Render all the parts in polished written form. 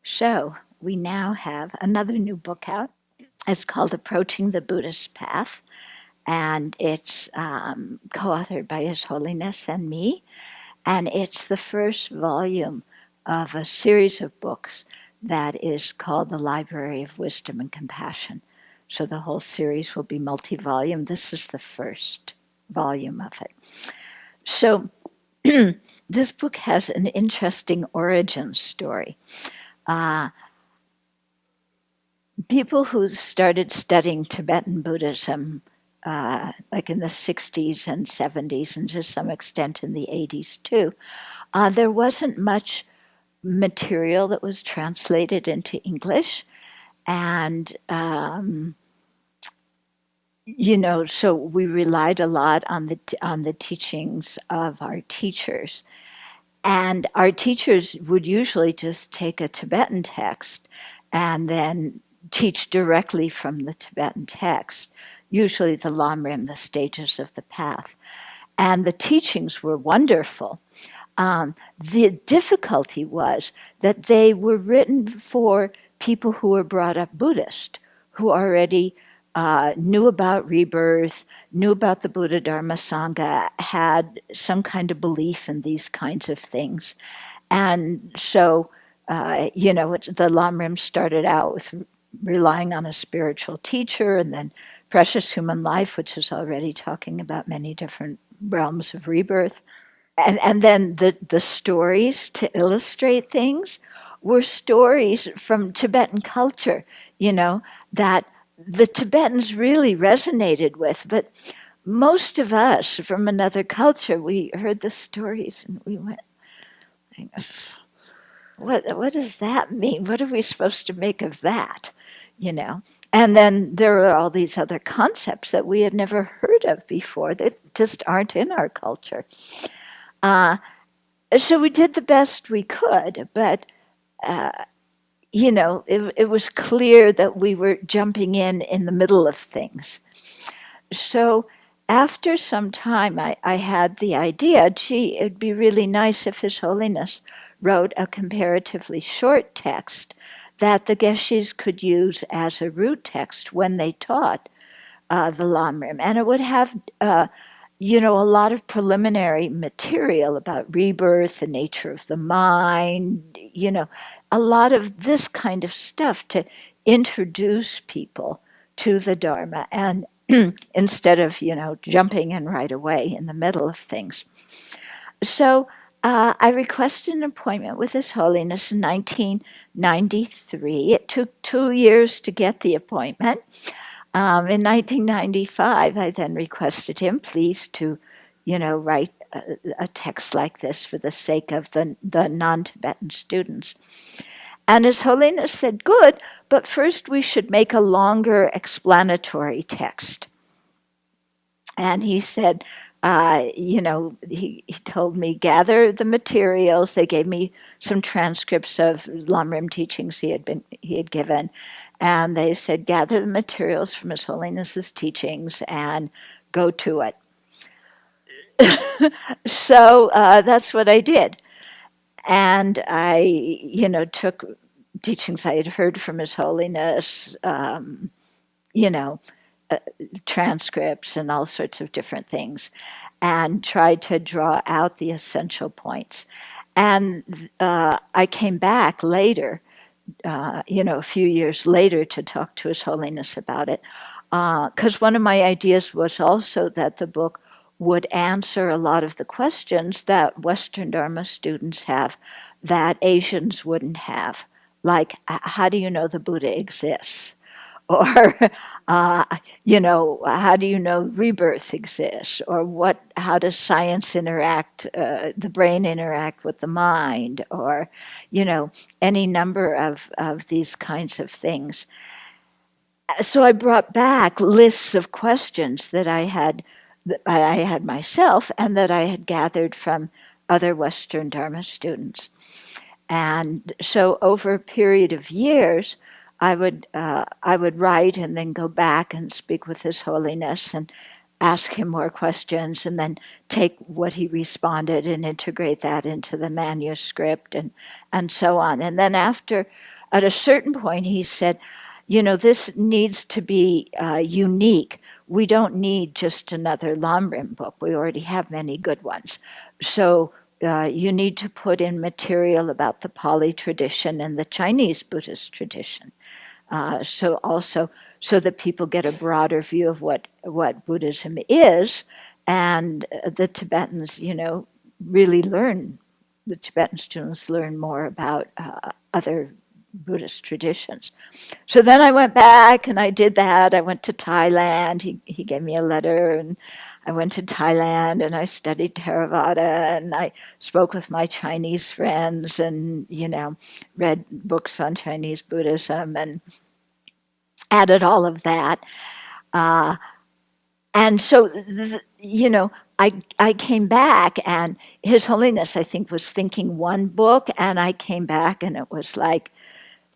So we now have another new book out. It's called Approaching the Buddhist Path, and it's co-authored by His Holiness and me, and it's the first volume of a series of books that is called The Library of Wisdom and Compassion. So the whole series will be multi-volume. This is the first volume of it. So this book has an interesting origin story. People who started studying Tibetan Buddhism like in the 60s and 70s, and to some extent in the 80s too, there wasn't much material that was translated into English. And, so we relied a lot on the teachings of our teachers. And our teachers would usually just take a Tibetan text and then teach directly from the Tibetan text, usually the Lamrim, the stages of the path. And the teachings were wonderful. The difficulty was that they were written for people who were brought up Buddhist, who already knew about rebirth, knew about the Buddha Dharma Sangha, had some kind of belief in these kinds of things. And so, the Lamrim started out with relying on a spiritual teacher, and then Precious Human Life, which is already talking about many different realms of rebirth. And then the stories to illustrate things were stories from Tibetan culture, that the Tibetans really resonated with. But most of us from another culture, we heard the stories and we went, what does that mean? What are we supposed to make of that? And then there are all these other concepts that we had never heard of before that just aren't in our culture. So we did the best we could, but it was clear that we were jumping in the middle of things. So after some time, I had the idea, it'd be really nice if His Holiness wrote a comparatively short text that the Geshes could use as a root text when they taught the Lamrim. And it would have, a lot of preliminary material about rebirth, the nature of the mind, a lot of this kind of stuff to introduce people to the Dharma, and instead of, jumping in right away in the middle of things. So I requested an appointment with His Holiness in 1993. It took 2 years to get the appointment. In 1995, I then requested him, please, to, write a text like this for the sake of the non-Tibetan students. And His Holiness said, good, but first we should make a longer explanatory text. And he said, he told me, gather the materials. They gave me some transcripts of Lamrim teachings he had given. And they said, gather the materials from His Holiness's teachings and go to it. So that's what I did. And I, took teachings I had heard from His Holiness, transcripts and all sorts of different things, and tried to draw out the essential points. And I came back later, a few years later, to talk to His Holiness about it, because one of my ideas was also that the book would answer a lot of the questions that Western Dharma students have that Asians wouldn't have, like, how do you know the Buddha exists? Or, how do you know rebirth exists? Or how does science interact, the brain interact with the mind? Or, any number of these kinds of things. So I brought back lists of questions that I had myself and that I had gathered from other Western Dharma students. And so over a period of years, I would write and then go back and speak with His Holiness and ask him more questions, and then take what he responded and integrate that into the manuscript, and so on. And then after at a certain point, he said, this needs to be unique. We don't need just another Lamrim book. We already have many good ones. So you need to put in material about the Pali tradition and the Chinese Buddhist tradition. So that people get a broader view of what Buddhism is, and the Tibetans, really learn. The Tibetan students learn more about other Buddhist traditions. So then I went back and I did that. I went to Thailand. He gave me a letter, and I went to Thailand and I studied Theravada, and I spoke with my Chinese friends, and read books on Chinese Buddhism and added all of that. And so, I came back, and His Holiness, I think, was thinking one book, and I came back, and it was like,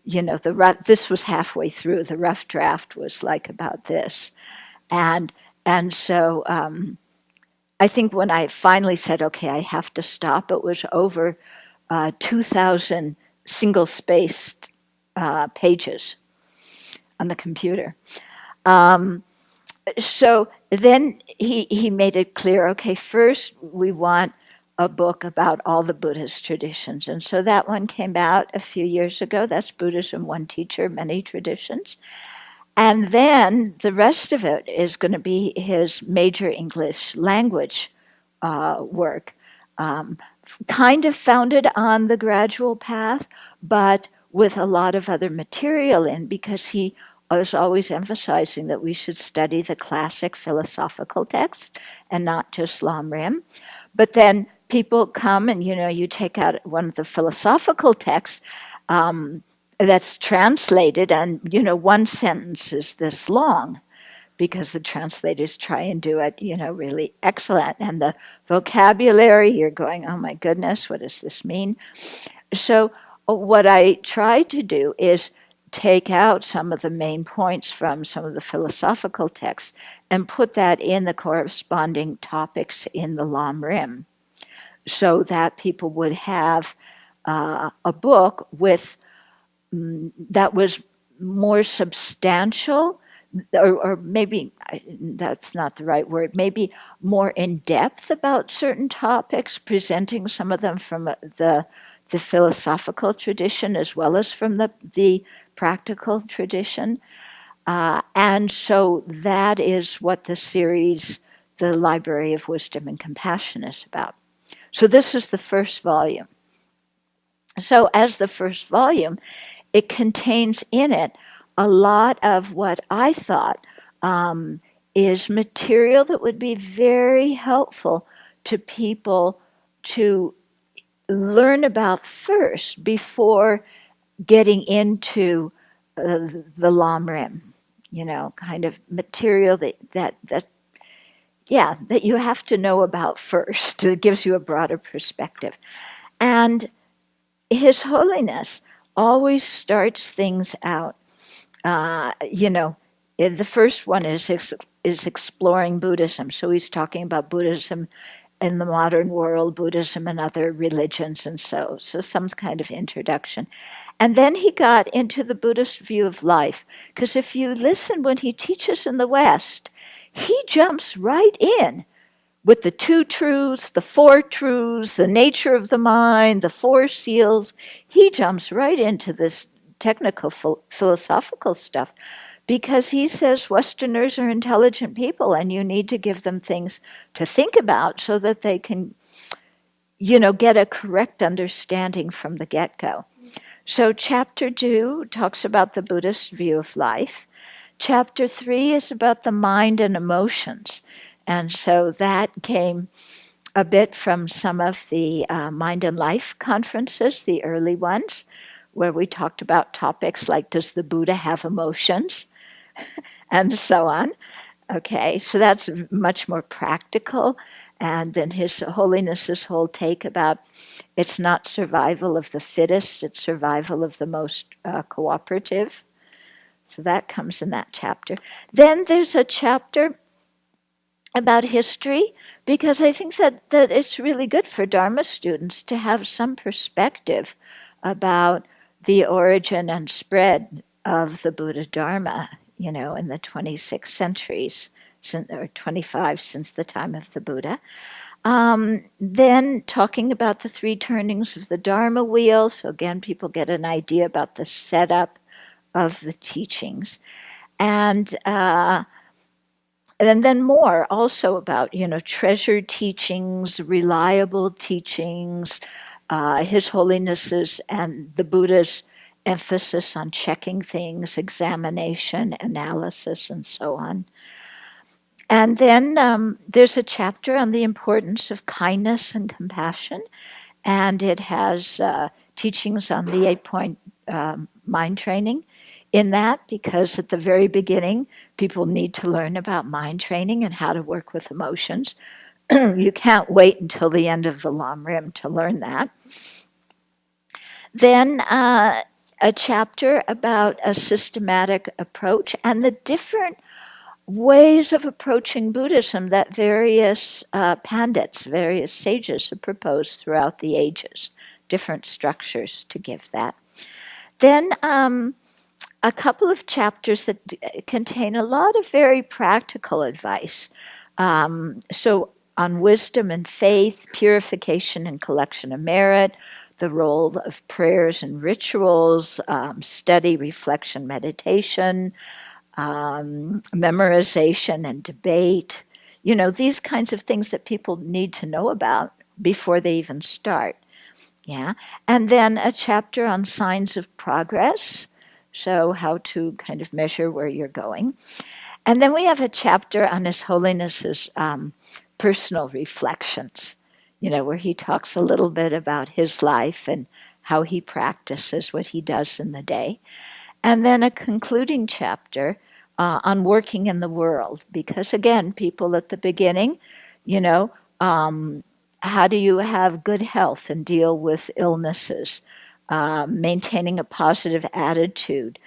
this was halfway through. The rough draft was like about this. And so I think when I finally said, okay, I have to stop, it was over 2,000 single-spaced pages on the computer. So then he made it clear, okay, first we want a book about all the Buddhist traditions. And so that one came out a few years ago. That's Buddhism, One Teacher, Many Traditions. And then the rest of it is going to be his major English language work, kind of founded on the gradual path, but with a lot of other material in, because he was always emphasizing that we should study the classic philosophical text and not just Lamrim. But then people come and, you take out one of the philosophical texts that's translated, and, one sentence is this long, because the translators try and do it, really excellent. And the vocabulary, you're going, oh my goodness, what does this mean? So what I try to do is take out some of the main points from some of the philosophical texts and put that in the corresponding topics in the Lamrim, so that people would have a book with that was more substantial, or maybe that's not the right word, maybe more in depth about certain topics, presenting some of them from the philosophical tradition as well as from the practical tradition. And so that is what the series, the Library of Wisdom and Compassion, is about. So this is the first volume. So as the first volume, it contains in it a lot of what I thought is material that would be very helpful to people to learn about first before getting into the Lamrim, kind of material that you have to know about first. It gives you a broader perspective. And His Holiness always starts things out. The first one is exploring Buddhism. So he's talking about Buddhism in the modern world, Buddhism and other religions, and so some kind of introduction. And then he got into the Buddhist view of life, because if you listen when he teaches in the West, he jumps right in with the two truths, the four truths, the nature of the mind, the four seals. He jumps right into this technical philosophical stuff, because he says Westerners are intelligent people, and you need to give them things to think about so that they can, get a correct understanding from the get-go. So chapter 2 talks about the Buddhist view of life. Chapter 3 is about the mind and emotions. And so that came a bit from some of the Mind and Life conferences, the early ones, where we talked about topics like, does the Buddha have emotions? And so on. Okay, so that's much more practical. And then His Holiness's whole take about it's not survival of the fittest, it's survival of the most cooperative. So that comes in that chapter. Then there's a chapter about history, because I think that it's really good for Dharma students to have some perspective about the origin and spread of the Buddha Dharma, in the 26 centuries, or 25 since the time of the Buddha. Then talking about the three turnings of the Dharma wheel. So again, people get an idea about the setup of the teachings. And then more also about, treasured teachings, reliable teachings, His Holiness's and the Buddha's emphasis on checking things, examination, analysis, and so on. And then there's a chapter on the importance of kindness and compassion, and it has teachings on the 8-point mind training in that, because at the very beginning, people need to learn about mind training and how to work with emotions. You can't wait until the end of the Lam Rim to learn that. Then a chapter about a systematic approach and the different ways of approaching Buddhism that various pandits, various sages have proposed throughout the ages, different structures to give that. Then a couple of chapters that contain a lot of very practical advice. So on wisdom and faith, purification and collection of merit, the role of prayers and rituals, study, reflection, meditation, memorization and debate, these kinds of things that people need to know about before they even start. Yeah. And then a chapter on signs of progress, so how to kind of measure where you're going. And then we have a chapter on His Holiness's personal reflections, where he talks a little bit about his life and how he practices what he does in the day. And then a concluding chapter on working in the world, because again, people at the beginning, how do you have good health and deal with illnesses, maintaining a positive attitude,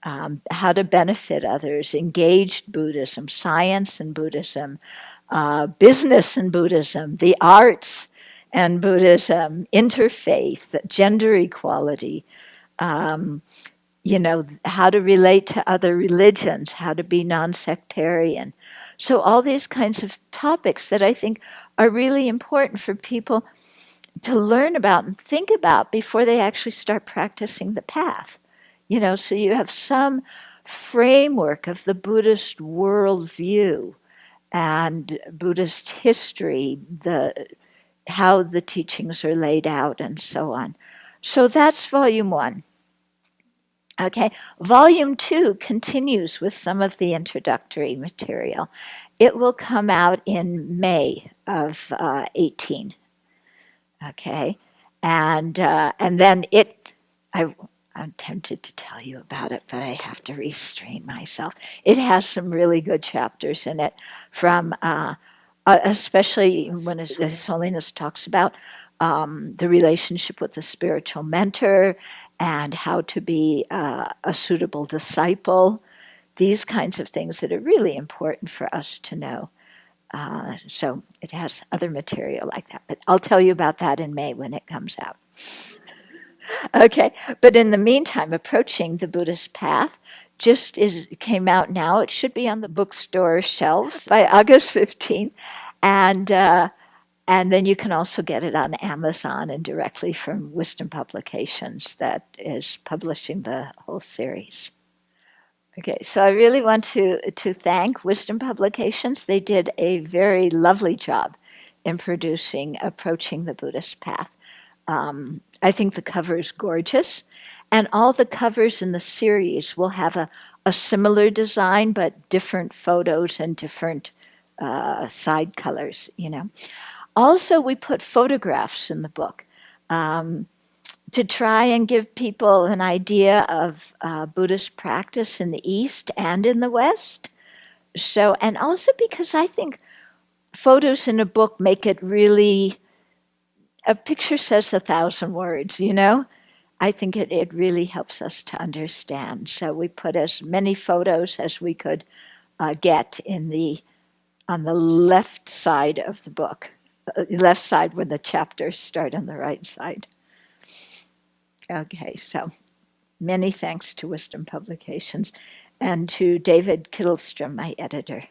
how to benefit others, engaged Buddhism, science and Buddhism, business and Buddhism, the arts and Buddhism, interfaith, gender equality, how to relate to other religions, how to be non-sectarian. So all these kinds of topics that I think are really important for people to learn about and think about before they actually start practicing the path. So you have some framework of the Buddhist worldview and Buddhist history, how the teachings are laid out and so on. So that's volume 1. Okay, volume 2 continues with some of the introductory material. It will come out in May of 18. Okay, and then I'm tempted to tell you about it, but I have to restrain myself. It has some really good chapters in it, from especially when His Holiness talks about the relationship with the spiritual mentor and how to be a suitable disciple, these kinds of things that are really important for us to know. So it has other material like that, but I'll tell you about that in May when it comes out. Okay, but in the meantime, Approaching the Buddhist Path came out now. It should be on the bookstore shelves by August 15th, and then you can also get it on Amazon and directly from Wisdom Publications, that is publishing the whole series. Okay, so I really want to thank Wisdom Publications. They did a very lovely job in producing Approaching the Buddhist Path. I think the cover is gorgeous, and all the covers in the series will have a similar design, but different photos and different side colors, Also, we put photographs in the book to try and give people an idea of Buddhist practice in the East and in the West. So, and also because I think photos in a book make it really, a picture says 1,000 words, I think it really helps us to understand. So we put as many photos as we could get on the left side of the book, left side where the chapters start on the right side. Okay, so Many thanks to Wisdom Publications and to David Kittelstrom, my editor.